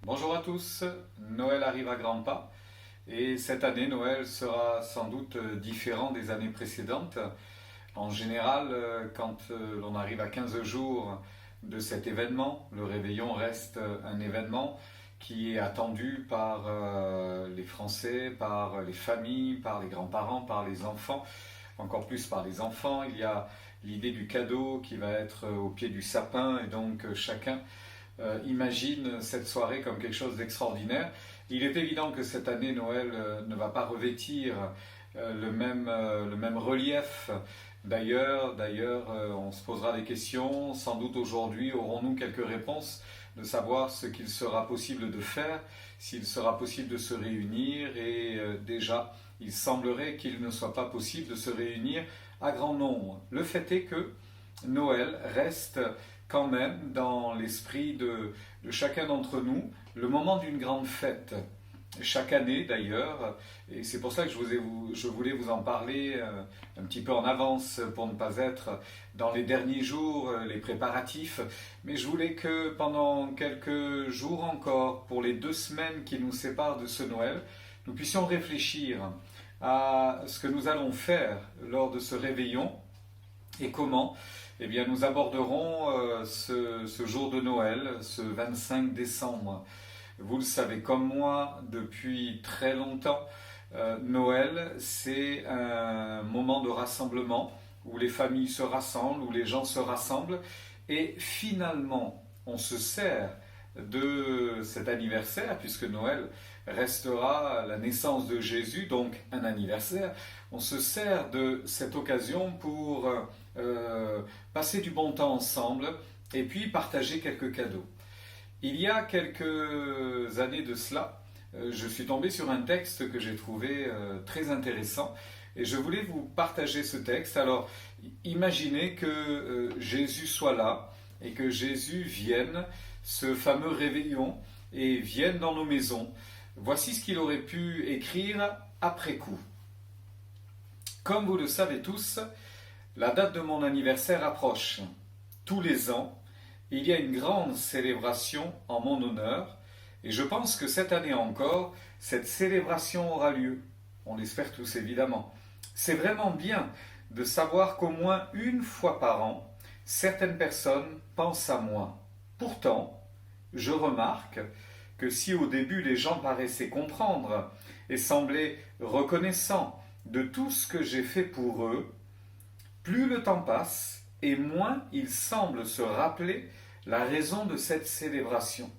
Bonjour à tous, Noël arrive à grands pas et cette année Noël sera sans doute différent des années précédentes. En général, quand l'on arrive à 15 jours de cet événement, le réveillon reste un événement qui est attendu par les Français, par les familles, par les grands-parents, par les enfants, encore plus par les enfants. Il y a l'idée du cadeau qui va être au pied du sapin et donc chacun imagine cette soirée comme quelque chose d'extraordinaire. Il est évident que cette année, Noël ne va pas revêtir le même relief. D'ailleurs, on se posera des questions. Sans doute aujourd'hui, aurons-nous quelques réponses de savoir ce qu'il sera possible de faire, s'il sera possible de se réunir. Et déjà, il semblerait qu'il ne soit pas possible de se réunir à grand nombre. Le fait est que Noël reste quand même dans l'esprit de chacun d'entre nous le moment d'une grande fête. Chaque année d'ailleurs, et c'est pour ça que je voulais vous en parler un petit peu en avance pour ne pas être dans les derniers jours, les préparatifs, mais je voulais que pendant quelques jours encore, pour les 2 semaines qui nous séparent de ce Noël, nous puissions réfléchir à ce que nous allons faire lors de ce réveillon et comment. Eh bien, nous aborderons ce jour de Noël, ce 25 décembre. Vous le savez comme moi, depuis très longtemps, Noël, c'est un moment de rassemblement où les familles se rassemblent, où les gens se rassemblent, et finalement, on se sert de cet anniversaire, puisque Noël restera la naissance de Jésus, donc un anniversaire. On se sert de cette occasion pour passer du bon temps ensemble et puis partager quelques cadeaux. Il y a quelques années de cela, je suis tombé sur un texte que j'ai trouvé très intéressant et je voulais vous partager ce texte. Alors, imaginez que Jésus soit là et que Jésus vienne, ce fameux réveillon, et vienne dans nos maisons. Voici ce qu'il aurait pu écrire après coup. Comme vous le savez tous, la date de mon anniversaire approche. Tous les ans, il y a une grande célébration en mon honneur et je pense que cette année encore, cette célébration aura lieu. On l'espère tous évidemment. C'est vraiment bien de savoir qu'au moins une fois par an, certaines personnes pensent à moi. Pourtant, je remarque que si au début les gens paraissaient comprendre et semblaient reconnaissants de tout ce que j'ai fait pour eux, plus le temps passe et moins ils semblent se rappeler la raison de cette célébration.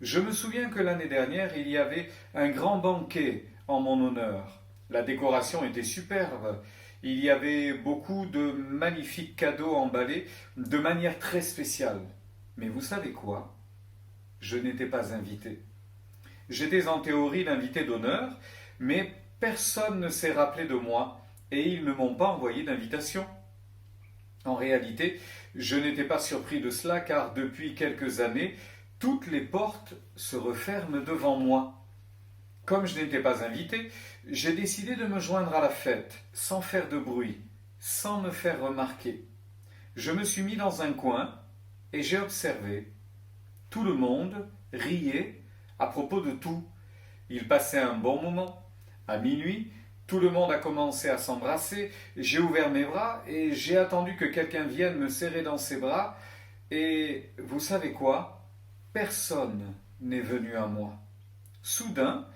Je me souviens que l'année dernière, il y avait un grand banquet en mon honneur. La décoration était superbe. Il y avait beaucoup de magnifiques cadeaux emballés de manière très spéciale. Mais vous savez quoi? Je n'étais pas invité. J'étais en théorie l'invité d'honneur, mais personne ne s'est rappelé de moi et ils ne m'ont pas envoyé d'invitation. En réalité, je n'étais pas surpris de cela car depuis quelques années, toutes les portes se referment devant moi. Comme je n'étais pas invité, j'ai décidé de me joindre à la fête, sans faire de bruit, sans me faire remarquer. Je me suis mis dans un coin et j'ai observé. Tout le monde riait à propos de tout. Ils passaient un bon moment. À minuit, tout le monde a commencé à s'embrasser. J'ai ouvert mes bras et j'ai attendu que quelqu'un vienne me serrer dans ses bras. Et vous savez quoi? Personne n'est venu à moi. Soudain,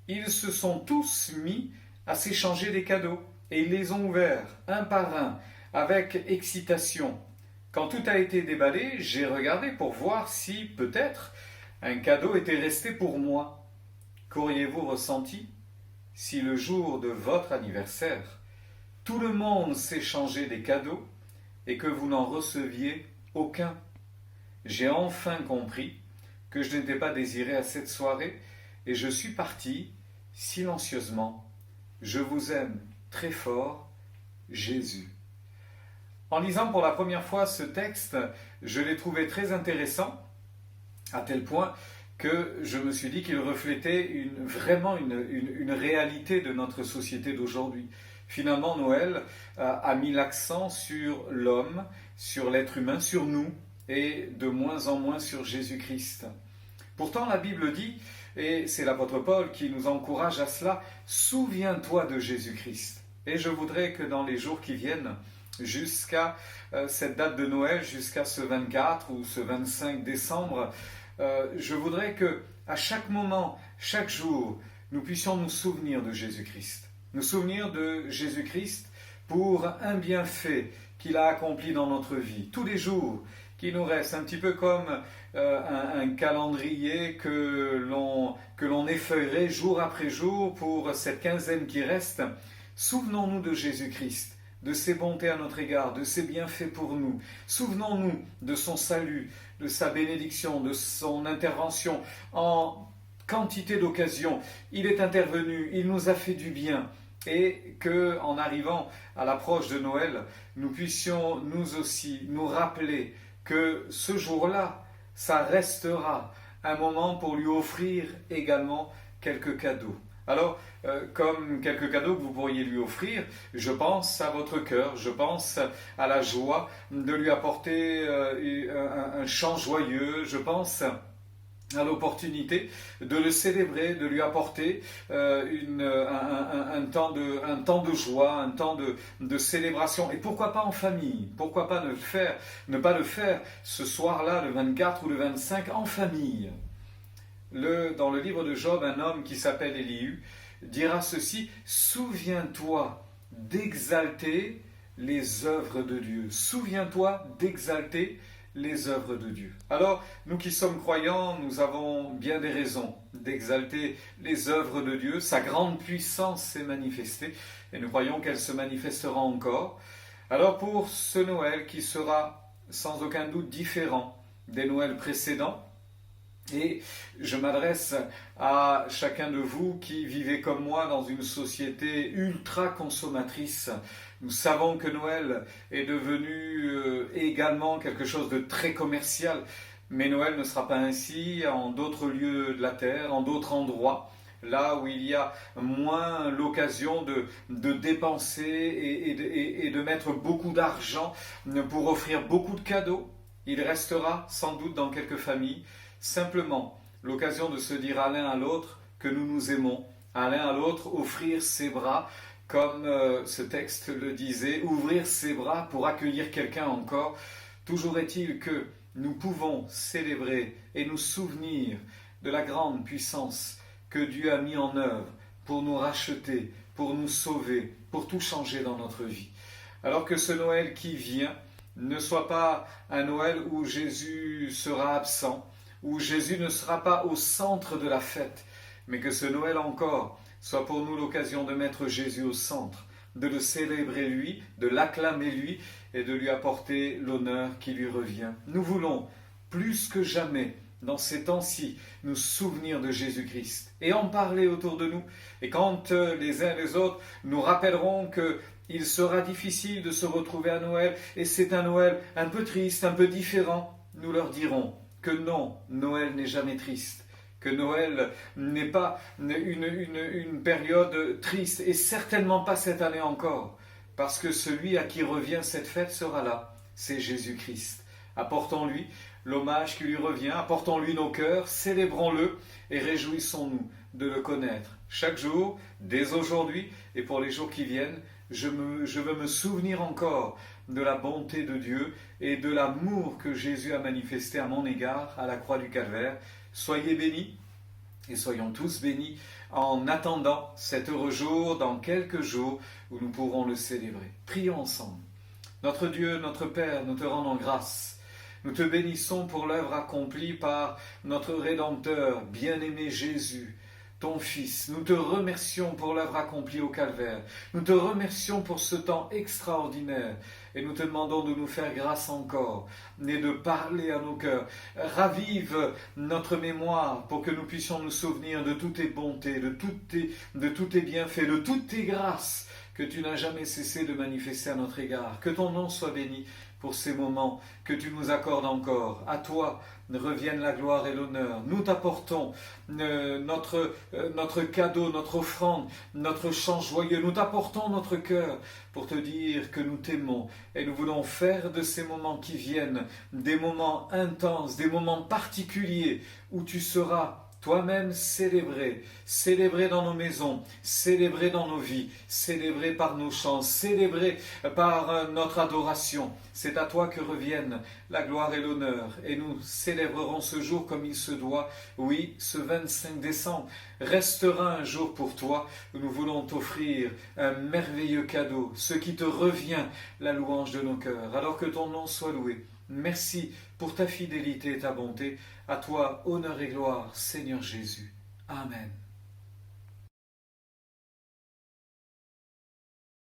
ils se sont tous mis à s'échanger des cadeaux et ils les ont ouverts un par un avec excitation. Quand tout a été déballé, j'ai regardé pour voir si peut-être un cadeau était resté pour moi. Qu'auriez-vous ressenti si le jour de votre anniversaire, tout le monde s'échangeait des cadeaux et que vous n'en receviez aucun? J'ai enfin compris que je n'étais pas désiré à cette soirée et je suis parti silencieusement. Je vous aime très fort, Jésus. En lisant pour la première fois ce texte, je l'ai trouvé très intéressant, à tel point que je me suis dit qu'il reflétait vraiment une réalité de notre société d'aujourd'hui. Finalement, Noël a mis l'accent sur l'homme, sur l'être humain, sur nous, et de moins en moins sur Jésus-Christ. Pourtant, la Bible dit, et c'est l'apôtre Paul qui nous encourage à cela, souviens-toi de Jésus-Christ. Et je voudrais que dans les jours qui viennent, jusqu'à cette date de Noël, jusqu'à ce 24 ou ce 25 décembre, je voudrais que à chaque moment, chaque jour, nous puissions nous souvenir de Jésus-Christ. Nous souvenir de Jésus-Christ pour un bienfait qu'il a accompli dans notre vie, tous les jours qui nous restent, un petit peu comme un calendrier que l'on effeuillerait jour après jour pour cette quinzaine qui reste. Souvenons-nous de Jésus-Christ, de ses bontés à notre égard, de ses bienfaits pour nous. Souvenons-nous de son salut, de sa bénédiction, de son intervention en quantité d'occasions. Il est intervenu, il nous a fait du bien. Et qu'en arrivant à l'approche de Noël, nous puissions nous aussi nous rappeler que ce jour-là, ça restera un moment pour lui offrir également quelques cadeaux. Alors, comme quelques cadeaux que vous pourriez lui offrir, je pense à votre cœur, je pense à la joie de lui apporter un chant joyeux, je pense à l'opportunité de le célébrer, de lui apporter un temps de joie, un temps de célébration. Et pourquoi pas en famille? Pourquoi pas ne pas le faire ce soir-là, le 24 ou le 25, en famille? Dans le livre de Job, un homme qui s'appelle Élihu dira ceci: souviens-toi d'exalter les œuvres de Dieu. Souviens-toi d'exalter les œuvres de Dieu. Alors, nous qui sommes croyants, nous avons bien des raisons d'exalter les œuvres de Dieu. Sa grande puissance s'est manifestée et nous croyons qu'elle se manifestera encore. Alors, pour ce Noël qui sera sans aucun doute différent des Noëls précédents, et je m'adresse à chacun de vous qui vivez comme moi dans une société ultra consommatrice. Nous savons que Noël est devenu également quelque chose de très commercial, mais Noël ne sera pas ainsi en d'autres lieux de la terre, en d'autres endroits, là où il y a moins l'occasion de dépenser et de mettre beaucoup d'argent pour offrir beaucoup de cadeaux. Il restera sans doute dans quelques familles simplement l'occasion de se dire à l'un à l'autre que nous nous aimons, à l'un à l'autre offrir ses bras, comme ce texte le disait, ouvrir ses bras pour accueillir quelqu'un encore. Toujours est-il que nous pouvons célébrer et nous souvenir de la grande puissance que Dieu a mis en œuvre pour nous racheter, pour nous sauver, pour tout changer dans notre vie. Alors que ce Noël qui vient ne soit pas un Noël où Jésus sera absent, où Jésus ne sera pas au centre de la fête, mais que ce Noël encore soit pour nous l'occasion de mettre Jésus au centre, de le célébrer lui, de l'acclamer lui et de lui apporter l'honneur qui lui revient. Nous voulons plus que jamais, dans ces temps-ci, nous souvenir de Jésus-Christ et en parler autour de nous. Et quand les uns et les autres nous rappelleront qu'il sera difficile de se retrouver à Noël et c'est un Noël un peu triste, un peu différent, nous leur dirons que non, Noël n'est jamais triste, que Noël n'est pas une période triste, et certainement pas cette année encore, parce que celui à qui revient cette fête sera là, c'est Jésus-Christ. Apportons-lui l'hommage qui lui revient, apportons-lui nos cœurs, célébrons-le et réjouissons-nous de le connaître. Chaque jour, dès aujourd'hui et pour les jours qui viennent, je veux me souvenir encore de la bonté de Dieu et de l'amour que Jésus a manifesté à mon égard à la croix du Calvaire. Soyez bénis et soyons tous bénis en attendant cet heureux jour dans quelques jours où nous pourrons le célébrer. Prions ensemble. Notre Dieu, notre Père, nous te rendons grâce. Nous te bénissons pour l'œuvre accomplie par notre Rédempteur, bien-aimé Jésus, ton Fils. Nous te remercions pour l'œuvre accomplie au Calvaire. Nous te remercions pour ce temps extraordinaire. Et nous te demandons de nous faire grâce encore et de parler à nos cœurs. Ravive notre mémoire pour que nous puissions nous souvenir de toutes tes bontés, de tous tes bienfaits, de toutes tes grâces que tu n'as jamais cessé de manifester à notre égard. Que ton nom soit béni pour ces moments que tu nous accordes encore. À toi reviennent la gloire et l'honneur. Nous t'apportons notre cadeau, notre offrande, notre chant joyeux. Nous t'apportons notre cœur pour te dire que nous t'aimons et nous voulons faire de ces moments qui viennent des moments intenses, des moments particuliers où tu seras toi-même célébré, célébré dans nos maisons, célébré dans nos vies, célébré par nos chants, célébré par notre adoration. C'est à toi que reviennent la gloire et l'honneur. Et nous célébrerons ce jour comme il se doit. Oui, ce 25 décembre restera un jour pour toi où nous voulons t'offrir un merveilleux cadeau, ce qui te revient, la louange de nos cœurs. Alors que ton nom soit loué. Merci pour ta fidélité et ta bonté. À toi, honneur et gloire, Seigneur Jésus. Amen.